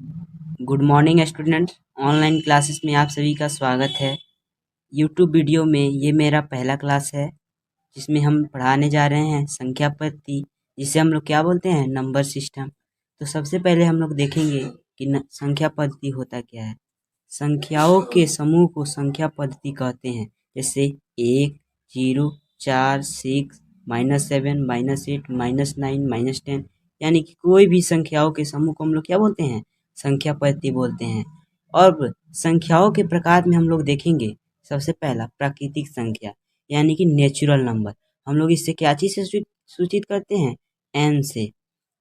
Good morning students. Online classes में आप सभी का स्वागत है। यूट्यूब वीडियो में ये मेरा पहला क्लास है जिसमें हम पढ़ाने जा रहे हैं संख्या पद्धति, जिसे हम लोग क्या बोलते हैं, नंबर सिस्टम। तो सबसे पहले हम लोग देखेंगे कि संख्या पद्धति होता क्या है। संख्याओं के समूह को संख्या पद्धति कहते हैं, जैसे 1, 0, 4, 6, -7, -8, -9, -10, यानी कि कोई भी संख्याओं के समूह को हम लोग क्या बोलते हैं, संख्या पद्धति बोलते हैं। और संख्याओं के प्रकार में हम लोग देखेंगे, सबसे पहला प्राकृतिक संख्या यानी कि नेचुरल नंबर। हम लोग इससे क्या चीज से सूचित करते हैं, एन से।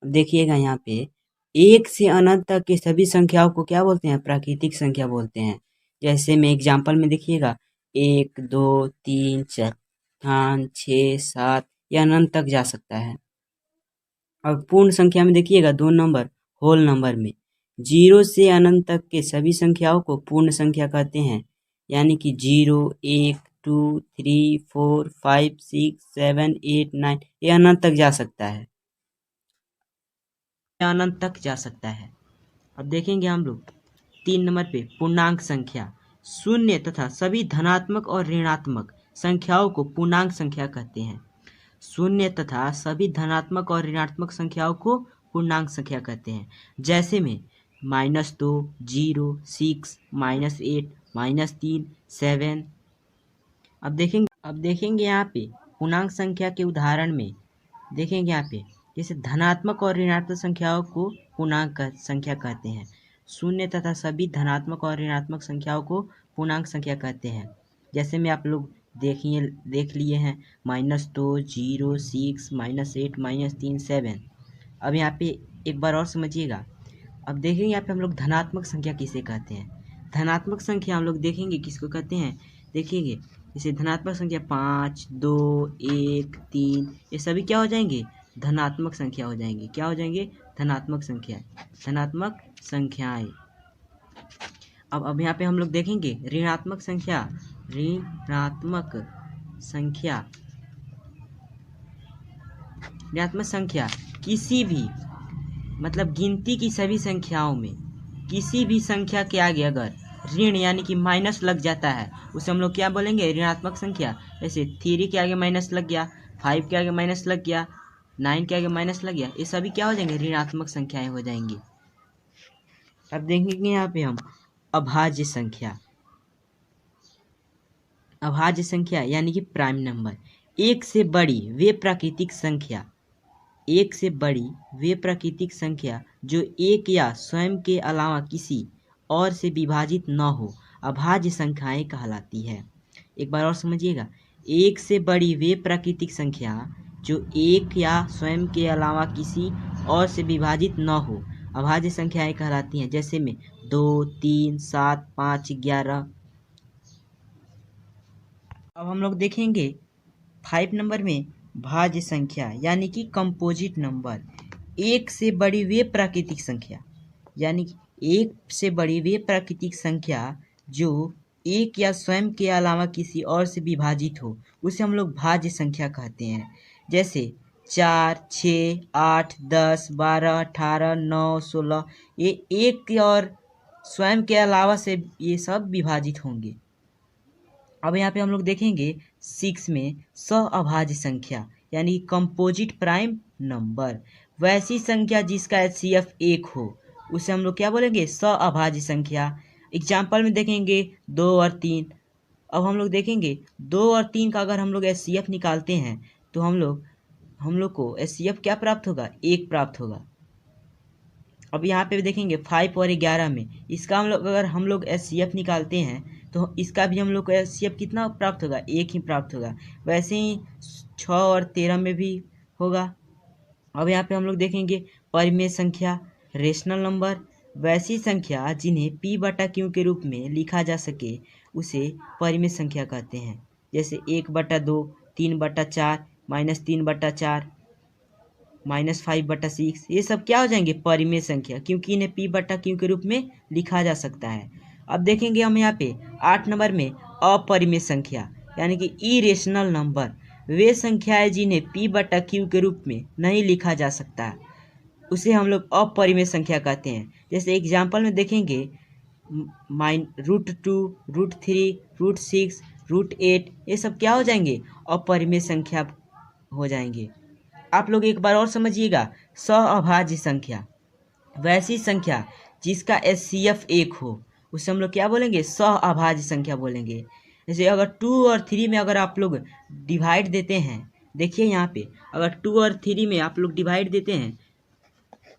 अब देखिएगा यहाँ पे 1 से अनंत तक की सभी संख्याओं को क्या बोलते हैं, प्राकृतिक संख्या बोलते हैं। जैसे में एग्जाम्पल में देखिएगा 1, 2, 3, 4, 5, 6, 7, यह अनंत तक जा सकता है। और पूर्ण संख्या में देखिएगा 2 नंबर होल नंबर में 0 से अनंत तक के सभी संख्याओं को पूर्ण संख्या कहते हैं, यानी कि 0, 1, 2, 3, 4, 5, 6, 7, 8, 9, ये अनंत तक जा सकता है, अनंत तक जा सकता है। अब देखेंगे हम लोग 3 नंबर पे पूर्णांक संख्या। शून्य तथा सभी धनात्मक और ऋणात्मक संख्याओं को पूर्णांक संख्या कहते हैं। शून्य तथा सभी धनात्मक और ऋणात्मक संख्याओं को पूर्णांक संख्या कहते हैं। जैसे में -2, 0, 6, -8, -3, 7। अब देखेंगे यहाँ पे पूर्णांक संख्या के उदाहरण में देखेंगे यहाँ पे, जैसे धनात्मक और ऋणात्मक संख्याओं को पूर्णांक संख्या कहते हैं। शून्य तथा सभी धनात्मक और ऋणात्मक संख्याओं को पूर्णांक संख्या कहते हैं। जैसे में आप लोग देख लिए हैं -2, 0, 6, -8, -3, 7। अब यहाँ पे एक बार और समझिएगा। अब देखेंगे यहाँ पे हम लोग धनात्मक संख्या किसे कहते हैं। धनात्मक संख्या हम लोग देखेंगे किसको कहते हैं, देखेंगे जैसे धनात्मक संख्या 5, 2, 1, 3, ये सभी क्या हो जाएंगे, धनात्मक संख्या हो जाएंगे। क्या हो जाएंगे, धनात्मक संख्या, धनात्मक संख्याएं। अब यहाँ पे हम लोग देखेंगे ऋणात्मक संख्या। ऋणात्मक संख्या ऋणात्मक संख्या किसी भी मतलब गिनती की सभी संख्याओं में किसी भी संख्या के आगे अगर ऋण यानी कि माइनस लग जाता है, उसे हम लोग क्या बोलेंगे, ऋणात्मक संख्या। जैसे 3 के आगे माइनस लग गया, 5 के आगे माइनस लग गया, 9 के आगे माइनस लग गया, ये सभी क्या हो जाएंगे, ऋणात्मक संख्याएं हो जाएंगी। अब देखेंगे यहाँ पे हम अभाज्य संख्या। अभाज्य संख्या यानी कि प्राइम नंबर। एक से बड़ी वे प्राकृतिक संख्या जो एक या स्वयं के अलावा किसी और से विभाजित न हो, अभाज्य संख्याएं कहलाती है। एक बार और समझिएगा, एक से बड़ी वे प्राकृतिक संख्या जो एक या स्वयं के अलावा किसी और से विभाजित न हो, अभाज्य संख्याएं कहलाती हैं। जैसे में 2, 3, 7, 5, 11। अब हम लोग देखेंगे 5 नंबर में भाज्य संख्या यानी कि कंपोजिट नंबर। एक से बड़ी वे प्राकृतिक संख्या यानी कि एक से बड़ी वे प्राकृतिक संख्या जो एक या स्वयं के अलावा किसी और से विभाजित हो, उसे हम लोग भाज्य संख्या कहते हैं। जैसे 4, 6, 8, 10, 12, 18, 9, 16, ये एक और स्वयं के अलावा से ये सब विभाजित होंगे। अब यहाँ पे हम लोग देखेंगे 6 में सअभाज्य संख्या यानी कंपोजिट प्राइम नंबर। वैसी संख्या जिसका HCF 1 हो, उसे हम लोग क्या बोलेंगे, सअभाज्य संख्या। एग्जाम्पल में देखेंगे 2 और 3। अब हम लोग देखेंगे 2 और 3 का अगर हम लोग HCF निकालते हैं तो हम लोग को HCF क्या प्राप्त होगा, 1 प्राप्त होगा। अब यहाँ पे देखेंगे 5 और 11 में इसका अगर हम लोग HCF निकालते हैं तो इसका भी हम लोग को HCF कितना प्राप्त होगा, 1 ही प्राप्त होगा। वैसे ही 6 और 13 में भी होगा। अब यहाँ पे हम लोग देखेंगे परिमेय संख्या, रेशनल नंबर। वैसी संख्या जिन्हें P/Q के रूप में लिखा जा सके उसे परिमेय संख्या कहते हैं। जैसे 1/2, 3/4, -3/4, -5/6, ये सब क्या हो जाएंगे, परिमेय संख्या, क्योंकि इन्हें P/Q के रूप में लिखा जा सकता है। अब देखेंगे हम यहाँ पे 8 नंबर में अपरिमेय संख्या यानी कि इरेशनल नंबर। वे संख्याएं जिन्हें P/Q के रूप में नहीं लिखा जा सकता है। उसे हम लोग अपरिमेय संख्या कहते हैं। जैसे एग्जाम्पल में देखेंगे √2, √3, √6, √8 ये सब क्या हो जाएंगे, अपरिमेय संख्या हो जाएंगे। आप लोग एक बार और समझिएगा, सअभाज्य संख्या, वैसी संख्या जिसका एचसीएफ 1 हो उसे हम लोग क्या बोलेंगे, सअभाज्य संख्या बोलेंगे। जैसे अगर 2 और 3 में अगर आप लोग डिवाइड देते हैं, देखिए यहाँ पे अगर 2 और 3 में आप लोग डिवाइड देते हैं,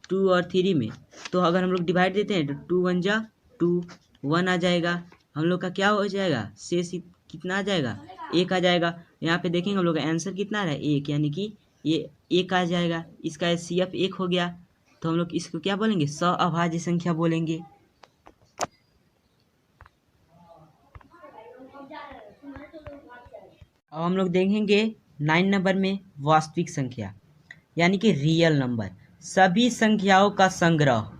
2 और 3 में, तो अगर हम लोग डिवाइड देते हैं तो 2 1 जा 2, 1 आ जाएगा, हम लोग का क्या हो जाएगा, शेष कितना आ जाएगा, 1 आ जाएगा। यहाँ पे देखेंगे हम लोग का आंसर कितना आ रहा है, 1, यानी कि ये 1 आ जाएगा। इसका एचसीएफ 1 हो गया, तो हम लोग इसको क्या बोलेंगे, सअभाज्य संख्या बोलेंगे। अब हम लोग देखेंगे 9 नंबर में वास्तविक संख्या, यानी कि रियल नंबर, सभी संख्याओं का संग्रह,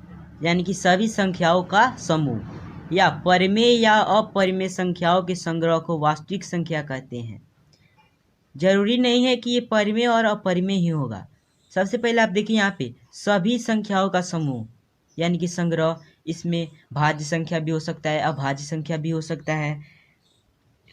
यानी कि सभी संख्याओं का समूह, या परिमेय या अपरिमेय संख्याओं के संग्रह को वास्तविक संख्या कहते हैं। जरूरी नहीं है कि ये परिमेय और अपरिमेय ही होगा। सबसे पहले आप देखिए यहाँ पे सभी संख्याओं का समूह, यानी कि संग्रह, इसमें भाज्य संख्या भी हो सकता है, अभाज्य संख्या भी हो सकता है,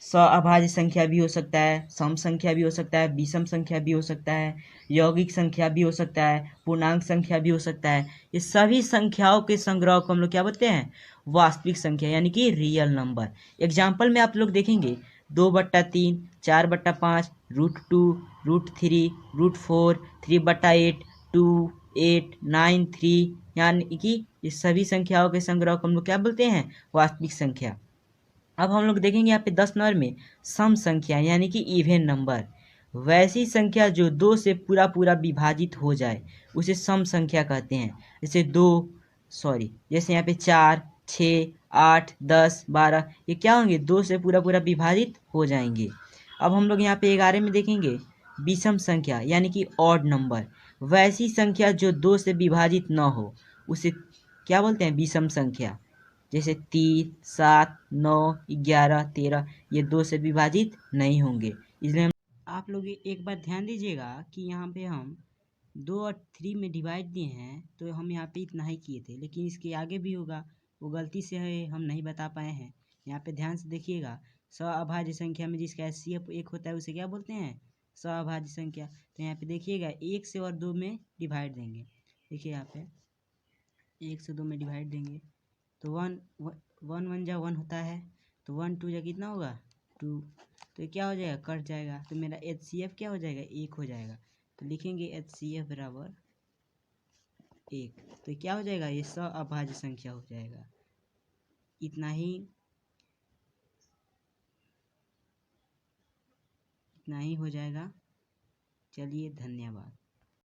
सअभाज्य संख्या भी हो सकता है, सम संख्या भी हो सकता है, विषम संख्या भी हो सकता है, यौगिक संख्या भी हो सकता है, पूर्णांक संख्या भी हो सकता है। ये सभी संख्याओं के संग्रह को हम लोग क्या बोलते हैं, वास्तविक संख्या, यानी कि रियल नंबर। एग्जाम्पल में आप लोग देखेंगे 2/3, 4/5, √2, √3, √4, 3/8, 2, 8, 9, 3, यानी कि ये सभी संख्याओं के संग्रह को हम लोग क्या बोलते हैं, वास्तविक संख्या। अब हम लोग देखेंगे यहाँ पे 10 नंबर में सम संख्या, यानी कि इवन नंबर, वैसी संख्या जो 2 से पूरा पूरा विभाजित हो जाए उसे सम संख्या कहते हैं। जैसे यहाँ पे 4, 6, 8, 10, 12 ये क्या होंगे, 2 से पूरा पूरा विभाजित हो जाएंगे। अब हम लोग यहाँ पे 11 में देखेंगे विषम संख्या, यानी कि ऑड नंबर, वैसी संख्या जो 2 से विभाजित न हो उसे क्या बोलते हैं, विषम संख्या। जैसे 3, 7, 9, 11, 13 ये 2 से विभाजित नहीं होंगे, इसलिए हम आप लोग एक बार ध्यान दीजिएगा कि यहाँ पे हम 2 और 3 में डिवाइड दिए हैं तो हम यहाँ पे इतना ही किए थे, लेकिन इसके आगे भी होगा, वो गलती से है, हम नहीं बता पाए हैं। यहाँ पे ध्यान से देखिएगा, सअभाज्य संख्या में जिसका एचसीएफ 1 होता है उसे क्या बोलते हैं, सअभाज्य संख्या। तो यहाँ पे देखिएगा 1 से और 2 में डिवाइड देंगे, देखिए यहाँ पे 1 से 2 में डिवाइड देंगे तो 1 जा 1 होता है, तो 1 2 जा कितना होगा, 2, तो ये क्या हो जाएगा, कट जाएगा, तो मेरा एचसीएफ क्या हो जाएगा, 1 हो जाएगा। तो लिखेंगे एचसीएफ बराबर 1, तो क्या हो जाएगा, ये सअभाज्य संख्या हो जाएगा। इतना ही हो जाएगा। चलिए धन्यवाद।